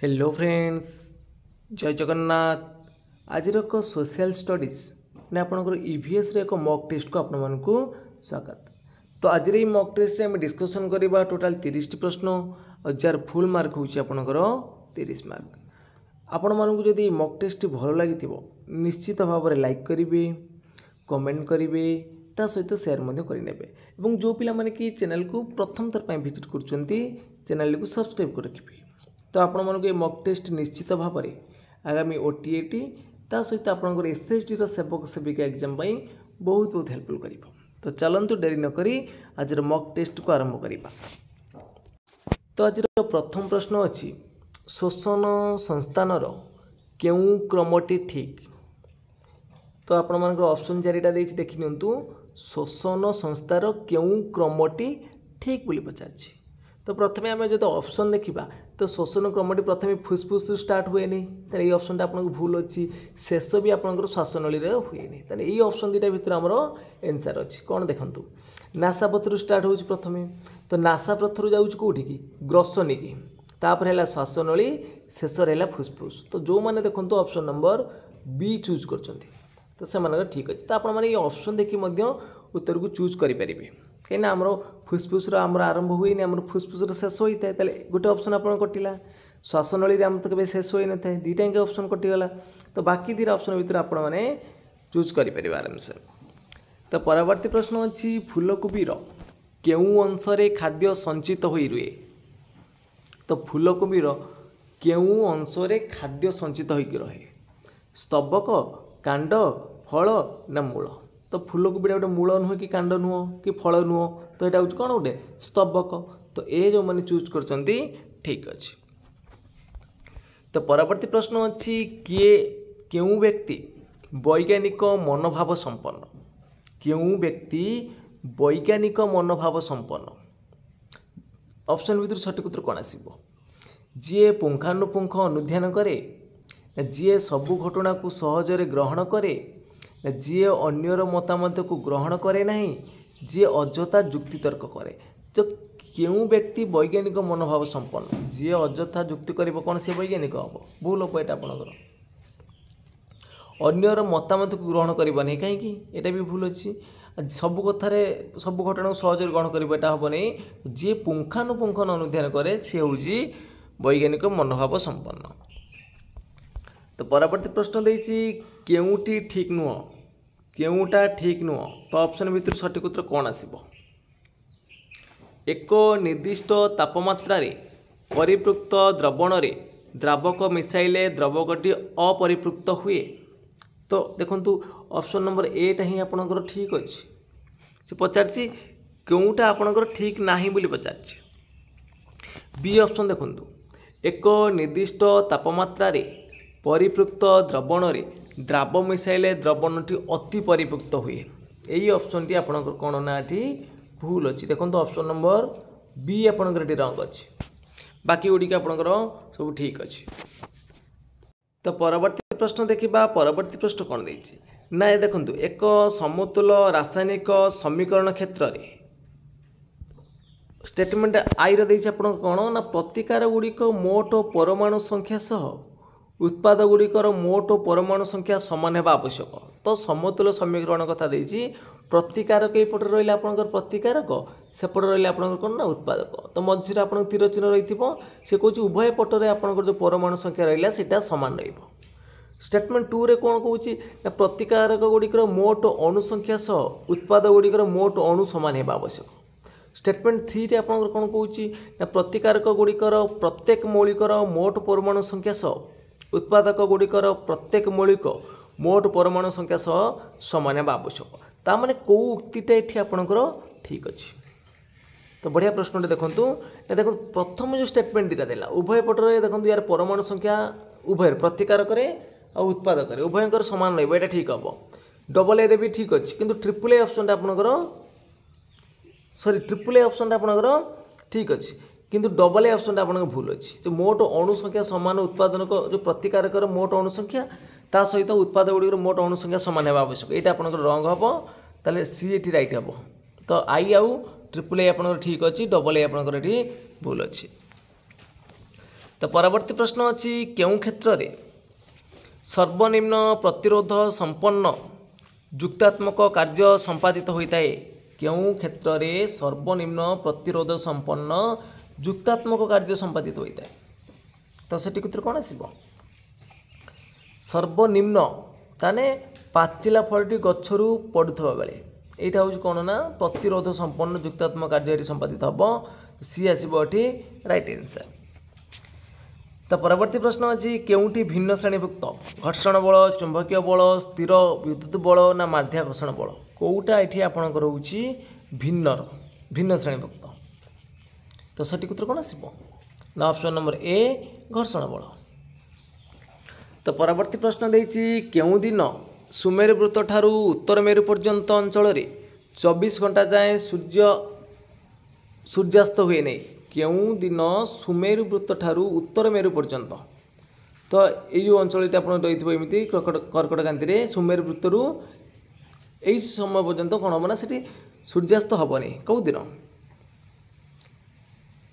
Hello friends जय जगन्नाथ आज एक सोशल स्टडीज ने आपंकर ईवीएस रे एक मॉक टेस्ट को आपण मानकु स्वागत। तो आज रे मॉक टेस्ट से हम डिस्कशन करबा टोटल 30 टी प्रश्न और जार फुल मार्क होची आपनकर 30 मार्क। आपण मानकु जदी मॉक टेस्ट भलो लागिथिबो निश्चित भाव में लाइक करिवे, कमेंट करिवे, ता सहित शेयर मध्य करिनेबे एवं जो पिला माने कि चैनल को प्रथम थर पय विजिट करचंती चैनल को सब्सक्राइब कर रखिबे। तो आपण मानक मॉक टेस्ट निश्चित भाव में आगामी ओटीएटी ता सहित आपंकर एसएसटी सेवक सेविका एग्जाम बहुत बहुत हेल्पफुल कर। तो चलतु डेरी नक आज मॉक टेस्ट को आरंभ करवा। तो आज प्रथम प्रश्न अच्छी शोषण संस्थानर केउ क्रमटी ठीक। तो आपण मानक ऑप्शन चारिटा देखि नियंतु शोषण संस्थार केउ क्रमटी ठीक बोली पचारछि। तो प्रथमे आम जो ऑप्शन देखा तो शोषण क्रमटी प्रथम फुसफुस स्टार्ट हुए नहीं, तो ये ऑप्शन आपको भूल अच्छी, शेष भी आपंकर श्वासनली हुए नहीं, तो ये ऑप्शन दुटा भर आमर एनसर अच्छी कौन देखूँ नासापथर स्टार्ट हो प्रथमे। तो नासापथर जाऊँगी कौटी की ग्रसनी की, तापर है श्वासनली, शेष रहा फुसफुस। तो जो मैंने देखो ऑप्शन नंबर बी चूज कर तो से ठीक अच्छे। तो आपने ऑप्शन देखिए उत्तर को चूज करेंगे कहीं आमर फुसफुस आमर आरंभ हुए आमर फुसफुस शेष होता है, गोटे ऑप्शन आप कटिला। श्वासनली आम तो कभी शेष होता है, दुईटा इंक ऑप्शन कटिगला। तो बाकी दुटा ऑप्शन भितर आप चूज करेंगे आराम से। तो परवर्ती प्रश्न अच्छी फूलकोबीर केउ अंश खाद्य संचित हो रुए। तो फूलकोबीर केउ अंश खाद्य संचित होकर रहे, स्तबक, कांड, फल ना मूल। तो फूलकोबी गोटे मूल नुह कि कांड नुह कि फल नुह, तो यहाँ हूँ कौन गोटे स्तबक। तो ये जो मैंने चूज कर ठीक अच्छे। तो परवर्ती प्रश्न अच्छी किए केउ व्यक्ति वैज्ञानिक मनोभाव संपन्न, केउ व्यक्ति वैज्ञानिक मनोभाव संपन्न। ऑप्शन भर सठिक उत्तर कौन आसो जी पुंखानुपुंख अनुध्यान करे, जी सबू घटना को सहजरे ग्रहण करे, जी अन्यर मतामत को ग्रहण करे नहीं, जी अजथा जुक्ति तर्क करे। तो क्यों व्यक्ति वैज्ञानिक मनोभाव संपन्न, जी अजथा जुक्ति कर कौन से वैज्ञानिक हम भूल हम यहाँ आपंकर अन्यर मतामत को ग्रहण करनी कहीं यहाँ भी भूल अच्छी। सबू कथार सबू घटना को सहज ग्रहण करटा हम नहीं, जी पुंखानुपुंख अनुध्यान करे सी हूँ वैज्ञानिक मनोभाव संपन्न। तो परवर्ती प्रश्न देछि केउटी ठीक नुह, केउटा ठीक नुह। तो ऑप्शन भर सठिक उत्तर कौन आसिबो एक निर्दिष्ट तापमात्रा रे परिपृक्त द्रवण रे द्रावक मिसाइले द्रवकटी अपरिपृक्त हुए। तो देखंतु ऑप्शन नंबर एटा ही आपनकर ठीक अछि। से पचारछि केउटा आपनकर ठीक नाही बोली पचारछि। बी ऑप्शन देखंतु एक निर्दिष्ट तापमात्रा रे परिपृक्त द्रवण रे द्राव मिसाइले द्रवणटी अति परिपृक्त हुए। यही ऑप्शन टी आपनकर कौन ना भूल अच्छी। देखो ऑप्शन नंबर बी आपनकर रंग अच्छी, बाकी गुड़िक आपनकर सब ठीक अच्छे। तो परवर्ती प्रश्न देखा। परवर्ती प्रश्न कौन देछि ना ये देखो एक समतुल रासायनिक समीकरण क्षेत्र में स्टेटमेंट आई रही कौन ना प्रतिकार गुड़िक मोट परमाणु संख्या सह उत्पाद गुड़िकर मोट परमाणु संख्या समान होगा आवश्यक। तो समतुल समीकरण कथा देछि प्रतिकारक एपटे रही आपंकर प्रतिकारक, सेपटे रही आपंकर कौन ना उत्पादक। तो मझे आप तीर चिन्ह रही से कौन उभय पटरे आपंकर जो परमाणु संख्या रहा है सामान रहा। स्टेटमेंट 2 रे कौन कौच ना प्रतिकारक गुड़िकर मोट अणुसंख्या सह उत्पाद गुड़िकर मोट अणु सामान होगा आवश्यक। स्टेटमेंट 3 रे आपंकर कौन कौच ना प्रतिकारक गुड़िकर प्रत्येक मौलिकर मोट परमाणु संख्या सह उत्पादक गुड़िकर प्रत्येक मौलिक मोट परमाणु संख्या सह समान होगा आवश्यक। ता माने कौ उक्तिटा ये आपंकर ठीक अच्छे। तो बढ़िया प्रश्न देखूँ देखो प्रथम जो स्टेटमेंट दीटा देला उभय पटर देखो यार परमाणु संख्या उभय प्रतिकारक और उत्पादक उभयंकर सामान रहा है ठीक हम। डबल ए भी ठीक अच्छे किंतु ट्रिपल ए ऑप्शन आपंकर सॉरी ट्रिपल ए ऑप्शन आपंकर ठीक अच्छे किंतु डबल ए ऑप्शन आप भूल अच्छी। तो मोट अणु संख्या समान उत्पादन जो प्रतिकारक मोट अणु संख्या ता सहित उत्पाद गुड़िक मोट अणु संख्या सामान होगा आवश्यक। यहाँ आपंकर रंग हम ताले सी ये रईट हम। तो आई आउ ट्रिपल ए आपंकर ठीक अच्छी, डबल ए आपंकर ये भूल अच्छी। तो परवर्ती प्रश्न अच्छी केउं क्षेत्र रे सर्वनिम्न प्रतिरोध संपन्न जुक्तात्मक कार्य संपादित होता है। केउं क्षेत्र रे सर्वनिम्न प्रतिरोध संपन्न जुक्तात्मक कार्य संपादित होता है। तो सेठी उत्तर कौन आसीबो सर्वनिम्न ताने पाचिला फलटी गछरु पड़ुथबा बेले एटा हूँ कौन ना प्रतिरोध संपन्न जुक्तात्मक कार्य संपादित हम सी आसो ये राइट आंसर। तो परवर्ती प्रश्न अच्छी केउंटी भिन्न श्रेणीभुक्त घर्षण बल चुंबकीय बल स्थिर विद्युत बल ना माध्याकर्षण बल कौटा ये आपंकर हूँ भिन्न भिन्न श्रेणीभुक्त। तो सठिक उत्तर कौन आसो ना ऑप्शन नंबर ए घर्षण बल। तो परवर्ती प्रश्न देछि केउं दिन सुमेरु वृत्त ठारू उत्तर मेरु पर्यंत अंचल रे 24 घंटा जाए सूर्यास्त हुए नहीं। केउं दिन सुमेरु वृत्त ठारू उत्तर मेरु पर्यंत तो यो अंचल रही कर्कटकांति रे सुमेरु वृत्तरु यही समय पर्यंत कौन हम ना सेठी सूर्यास्त हेनी कौ दिन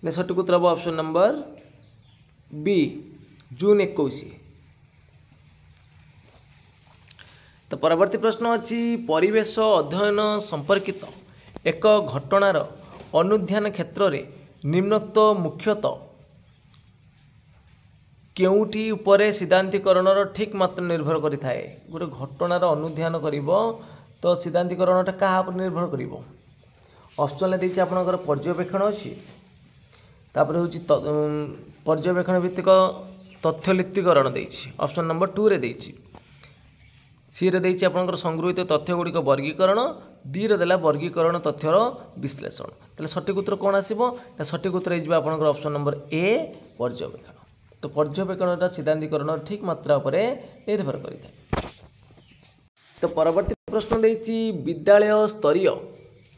ने सठिक उत्तर हम ऑप्शन नंबर बी जून 21। तो परवर्ती प्रश्न अच्छी परिवेश अध्ययन संपर्कित एक घटनार अनुध्यान क्षेत्र रे निम्नोक्त मुख्यतः केउठी उपरे सिद्धांतीकरण ठीक मात्र निर्भर करिथाए। गोटे घटनार अनुध्यान करिवो तो सिद्धांतीकरणटा क्या निर्भर करिवो ऑप्शन देछि आपनकर पर्यवेक्षण अच्छी तापर हूँ पर्यवेक्षण भित्तिक तथ्यलिप्तिकरण देछि ऑप्शन नंबर 2 रे देछि सी रे देछि आपनकर संगृहीत तथ्य गुड़िक वर्गीकरण डी रे देला वर्गीकरण तथ्यर विश्लेषण। ताले सठिक उत्तर कौन आसीबो ना सठिक उत्तर हो आपनकर ऑप्शन नंबर ए पर्यवेक्षण। तो पर्यवेक्षणटा सिद्धांतीकरण ठीक मात्रा उपरे निर्भर करिଥାଏ। तो परवर्ती प्रश्न देछि विद्यालय स्तरीय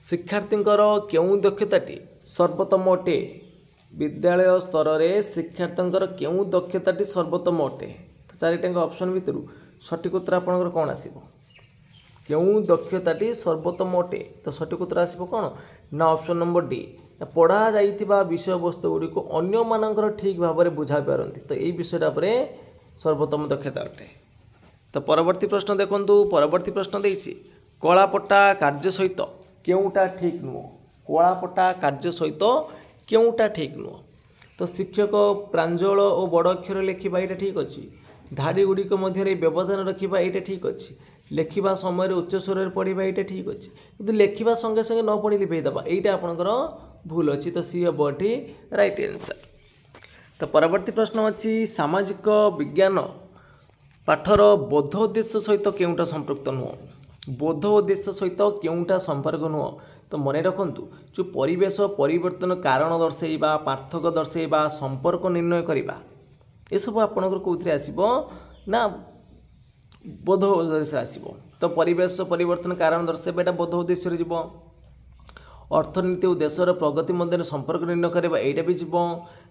शिक्षार्थींकर केउं दक्षताटी सर्वोत्तम अटे। विद्यालय स्तर रे शिक्षार्थींकर केउं दक्षताटी सर्वोत्तम अटे। तो चारिटा ऑप्शन भितर सठिक उत्तर आपनकर कौन आसीबो केउं दक्षताटी सर्वोत्तम अटे। तो सठिक उत्तर आसीबो कौन ना ऑप्शन नंबर डी पढ़ा जाइथिबा विषय वस्तु गुडी को अन्य मानकर ठीक भाव में बुझा पारंती। तो यही विषयटा पर सर्वोत्तम दक्षता अटे। तो परवर्ती प्रश्न देखंतु परवर्ती प्रश्न देछि कलापट्टा कार्य सहित केउंटा ठीक नुह। कलापट्टा कार्य सहित केउंटा ठीक नुह। तो शिक्षक प्रांजल और बड़ अक्षर लिखा यहाँ ठीक अच्छी धाड़ी गुड़िक मध्य व्यवधान रखा यहाँ ठीक अच्छी लिखा समय उच्च स्वर पढ़ा यहाँ ठीक अच्छे कि लिखा संगे संगे न पढ़ी लिपेदेवा यहाँ आपंकर भूल अच्छी। तो सी हम ये राइट आंसर। तो परवर्ती प्रश्न अच्छी सामाजिक विज्ञान पाठर बोध उद्देश्य सहित केउंटा संपृक्त नुह। बोध उद्देश्य सहित केउंटा संपर्क नुह। तो मन रखु जो परिवेश परिवर्तन कारण दर्शेवा पार्थक्य दर्शेवा संपर्क निर्णय करवा ये सब आपंकर कौन आसो ना बोध उद्देश्य आसो। तो परिवेश परिवर्तन कारण दर्शेवा यहाँ बोध उद्देश्य जीव अर्थनीति और देशर प्रगति मध्य संपर्क निर्णय करवा यहाँ भी जीव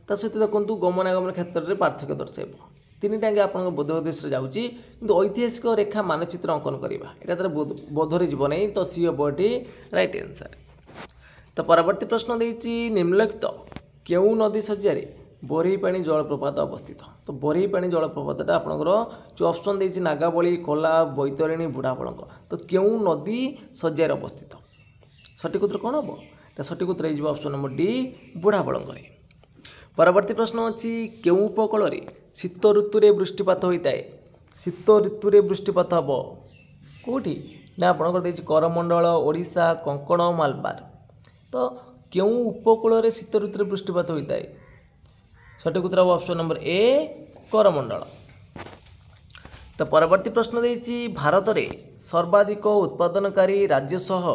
ता सहित देखो गमनागमन क्षेत्र में पार्थक्य दर्शेब तीन टाँगे आप बोध उद्देश्य जाऊँगी कि ऐतिहासिक रेखा मानचित्र अंकन करवा यहाँ तार बोधरे जीव नहीं। तो सी हम ये राइट आंसर। तो परवर्ती प्रश्न देछि निम्नलिखित केउं नदी शଯ୍या बोरहीपाणी जलप्रपात अवस्थित। तो बोरहीपाणी जलप्रपातटा आपंकर जो ऑप्शन देछि नागावली कोला बैतरणी बुढ़ाबलंग तो केउं नदी शଯ୍या अवस्थित सठिक उत्तर कौन हम सठिक उत्तर हो ऑप्शन नंबर डी बुढ़ाबलंग। परवर्ती प्रश्न अच्छी केउं उपकूल शीत ऋतु रे वृष्टिपात होता है। शीत ऋतु रे वृष्टिपात हम कौटी ना आपंकर देछि करमंडल ओडिशा कोंकण मालबार। तो केउं उपकूल रे शीत ऋतु रे वृष्टिपात होता है सठिक उत्तर ऑप्शन नंबर ए करमंडल। तो परवर्ती प्रश्न देछि भारत रे सर्वाधिक उत्पादनकारी राज्य सह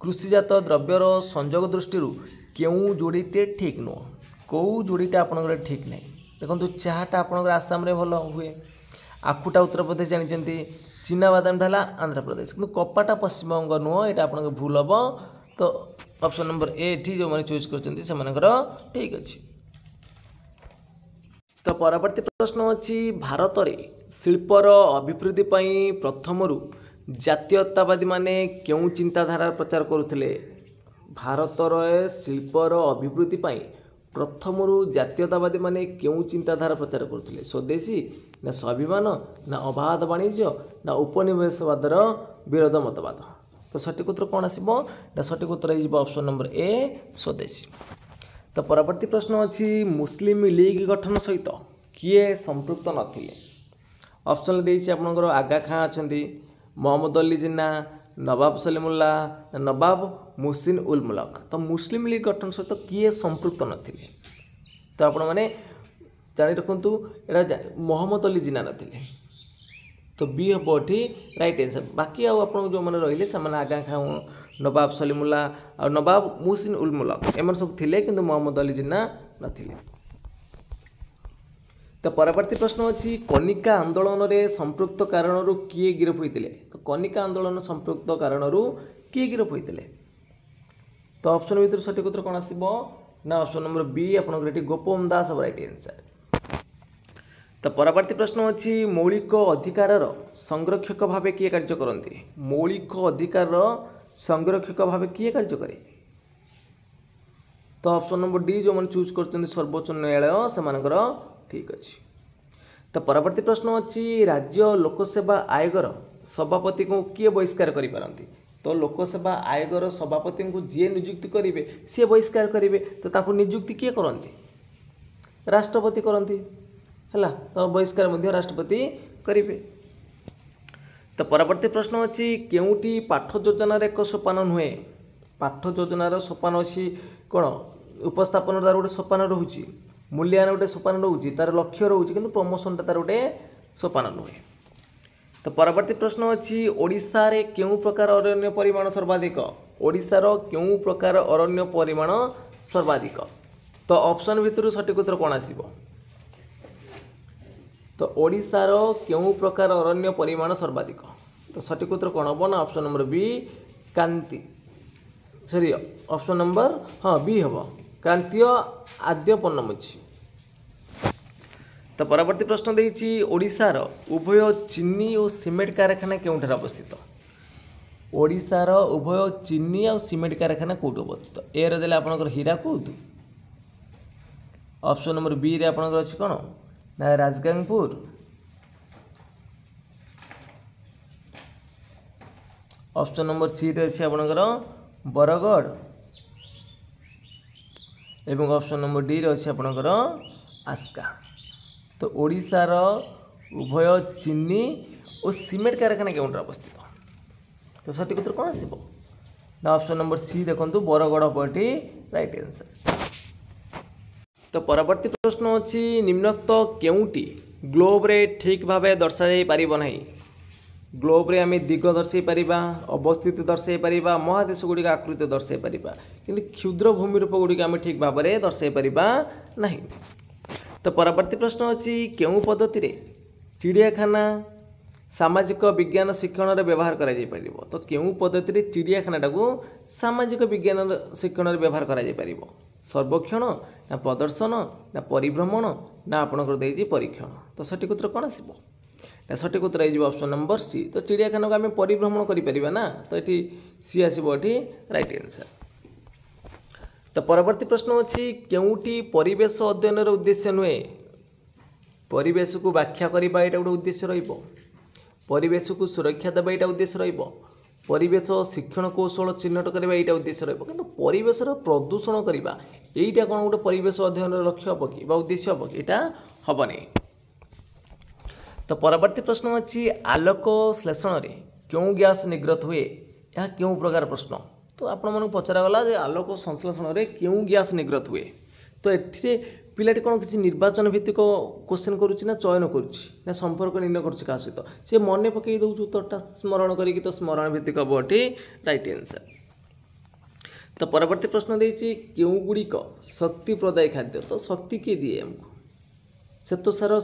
कृषिजात द्रव्यर संयोग दृष्टि केउं जोड़ीटे ठीक नुह। कौ जोड़ीटा आपंकर ठीक नहीं देखो चाटा आपंकर आसाम रे भल हुए आखुटा उत्तर प्रदेश जानते चीनाबादाम ढाला आंध्र प्रदेश किंतु कपाटा पश्चिमबंग नुह यहाँ आपंकर भूल हम। तो ऑप्शन नंबर ए जो मैंने चूज कर ठीक अच्छे। तो परवर्ती प्रश्न अच्छी भारत में शिल्पर अभिवृद्धि प्रथम जातीयतावादी माने क्यों चिंताधारा प्रचार करुले। भारत शिल्पर अभिवृद्धि प्रथम जातीयतावादी माने क्यों चिंताधारा प्रचार करते स्वदेशी ना स्वाभिमान ना अबाध वाणिज्य ना उपनिवेशवादर विरोध मतवाद। तो सठिक उत्तर कौन आसो ना सठिक उत्तर ऑप्शन नंबर ए स्वदेशी। तो परवर्ती प्रश्न अच्छी मुस्लिम लीग गठन सहित किए संपृक्त नथिले। ऑप्शन देइछि आपनकर आगा खां अछंती, मोहम्मद अली जिन्ना, नवाब सलीमुल्ला, नवाब मुहसिन उल मुल्क। तो मुस्लिम लीग गठन सहित किए संपृक्त नथिले। तो आपण माने जानि रखंतु एटा मोहम्मद अली जिन्ना नथिले। तो बी हम ये राइट आंसर। बाकी आप जो मैंने रही से आगा खां, नवाब सलीमुल्ला और नवाब मुहसिन उल मुल्क एम सब थे कि मोहम्मद अली जिन्ना नथिले। तो परवर्ती प्रश्न अच्छी कनिका आंदोलन रे संपृक्त कारण किए गिरफ होते। तो कनिका आंदोलन संपृक्त कारण किए गिरफ होते। तो ऑप्शन भर सठिक उत्तर कौन आसो ना ऑप्शन नंबर बी आपंकर गोपबंधु दास सब राइट आंसर। तो परवर्ती प्रश्न अच्छी मौलिक अधिकार संरक्षक भाव किए कार्य करते। मौलिक अधिकार संरक्षक भाव किए कार्य करे। तो ऑप्शन नंबर डी जो मैंने चूज कर सर्वोच्च न्यायालय से ठीक अच्छे। तो परवर्ती प्रश्न अच्छी राज्य लोकसेवा आयोगर सभापति को किए बहिष्कार करें। तो लोकसेवा आयोगर सभापति को जी नियुक्ति करेंगे सी बहिष्कार करेंगे। तो नियुक्ति किए करती राष्ट्रपति करती है। तो बहिष्कार मध्य राष्ट्रपति करेंगे। तो परवर्ती प्रश्न अच्छी केउटी पाठ योजनार एक सोपान नुहे। पाठ योजनार सोपान अच्छी कौन उपस्थापन तार गोटे सोपान रोचे, मूल्यायन गोटे सोपान रोचे, तार लक्ष्य रोचे कि प्रमोशनटा तार गोटे सोपान नुहे। तो परवर्ती प्रश्न अच्छी ओडिशा रे केउ प्रकार अरण्य परिमाण सर्वाधिक। ओडिशार केउ प्रकार अरण्य परिमाण सर्वाधिक। तो ऑप्शन भितर सठिक उत्तर कौन आसो। तो ओडिशार केउ प्रकार अरण्य परिमाण सर्वाधिक। तो सठिक उत्तर कौन हम ना ऑप्शन नंबर बी कांति सॉरी ऑप्शन नंबर हाँ बी हम क्रांतीय आद्य पर्णमोची। तो परवर्ती प्रश्न देछि ओडिशार उभय चीनी और सीमेंट कारखाना केउठार अवस्थित। ओडिशार उभय चीनी और सीमेंट कारखाना कौट अवस्थित। ए रे देले आपनकर हीराकुद, ऑप्शन नंबर बी रे आपनकर अछि कोन ना राजगांगपुर, ऑप्शन नंबर सी रे अछि आपनकर बरगढ़ एवं ऑप्शन नंबर डी रे अछि आपनकर आस्का। तो ओडिशार उभय चीनी और सीमेंट कारखाना केउठार अवस्थित। तो सठिक उत्तर कौन आसो ना ऑप्शन नंबर सी देखंतु बरगढ़ पटी राइट आंसर। तो परवर्ती प्रश्न अच्छी निम्नोक्त केउटी ग्लोब रे ठीक भाव दर्शा जाई परिबो नहीं। ग्लोब रे आमे दिग दर्शाई परिबा, अवस्थित दर्शाई परिबा, महादेश गुड़िक आकृति दर्शाई परिबा, किंतु क्षुद्र भूमि रूप गुड़िक आमे ठीक भाव में दर्शाई परिबा नहीं। तो परवर्ती प्रश्न अच्छी केउ पद्धति रे चिड़ियाखाना सामाजिक विज्ञान शिक्षण रे व्यवहार करा जाई परिबो। तो केउ पद्धति रे चिड़ियाखाना को सामाजिक विज्ञान शिक्षण रे व्यवहार करा जाई परिबो। सर्वेक्षण ना प्रदर्शन ना परिभ्रमण ना आपणकर देइछि परीक्षण। तो सठिक उत्तर कौन आसो ना सठिक उत्तर आइज ऑप्शन नंबर सी। तो चिड़ियाखाना को आम परिभ्रमण करें ना तो ये सी आसो ये राइट आंसर। तो परवर्ती प्रश्न अच्छी केउटी परिवेश अध्ययन उद्देश्य नुहे। परिवेश को व्याख्या करने यहाँ गोटे उद्देश्य रहिबो, परिवेश को सुरक्षा देवा यहाँ उद्देश्य रहिबो, परिवेश शिक्षण कौशल चिन्हट करवा यहाँ उद्देश्य रहिबो। किंतु परिवेशर प्रदूषण करवा यहीटा कौन गोटे परिवेश अध्ययन लक्ष्य हम कि उद्देश्य हम कि यहाँ हम नहीं। तो परवर्ती प्रश्न अच्छी आलोक श्लेषण रे क्यों गैस निर्गत हुए यह क्यों प्रकार प्रश्न। तो आपण मन पचरागला जे आलोक संश्लेषण रे क्यों गैस निर्गत हुए। तो ये पिलाटी कौन किसी निर्वाचन भित्तिक क्वेश्चन करुच्ची ना चयन करुच्ची ना संपर्क निर्णय करुच्ची क्या सहित सी मन पकई दौर उत्तरटा स्मरण करी तो स्मरण भित्तिक हम ये राइट आंसर। तो परवर्ती प्रश्न देछि क्यों गुड़िक शक्ति प्रदायी खाद्य। तो शक्ति किए दिए हमको श्वेतसार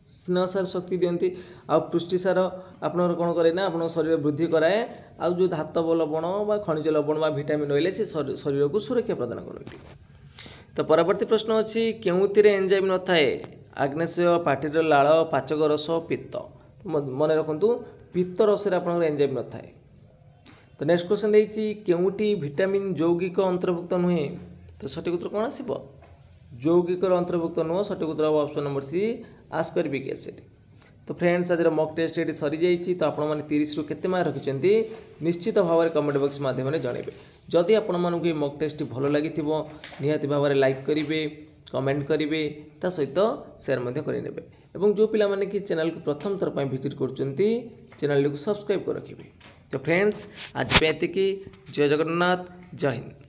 स्नेह सार शक्ति दियंती आ पुष्टिसार आपनर कौन करे ना आपन शरीर वृद्धि कराए आ जो धातव लवण बा खनिज लवण बा विटामिन रहिले से शरीर को सुरक्षा प्रदान करती। तो परवर्ती प्रश्न अच्छी केउतिर एंजाइम न थाए आग्नेय पाटिर लाल पाचक रस पित्त। तो मन रखु पित्त रस आपन एंजाइम न थाए। तो नेक्स्ट क्वेश्चन देछि केउटी विटामिन यौगिक अंतर्भुक्त नुहे। तो सठिक उत्तर कौन आसो ଯୌଗିକର ଅନ୍ତର୍ଭୁକ୍ତ ନୁହଁ। ସଠିକ୍ ଉତ୍ତର ହେବ ଅପସନ୍ ନମ୍ବର ସି ଆସ୍କର୍ବିକ୍ ଏସିଡ୍। तो फ्रेंड्स आज मॉक टेस्ट ये सरी जाइए। तो आपण मैंने 30 रु केते मार्क रखिंट निश्चित भाव में कमेंट बॉक्स माध्यम जनइबे। जदि आपण मानक मॉक टेस्ट भल लगी निहाती भाव में लाइक करेंगे, कमेंट करेंगे, ता सहित शेयर करेंगे। एवं जो पिला माने कि चैनल को प्रथम थर पर विजिट करछंती चैनल को सब्सक्राइब कर रखिए। तो फ्रेंड्स आज पे एतिकी। जय जगन्नाथ, जय हिंद।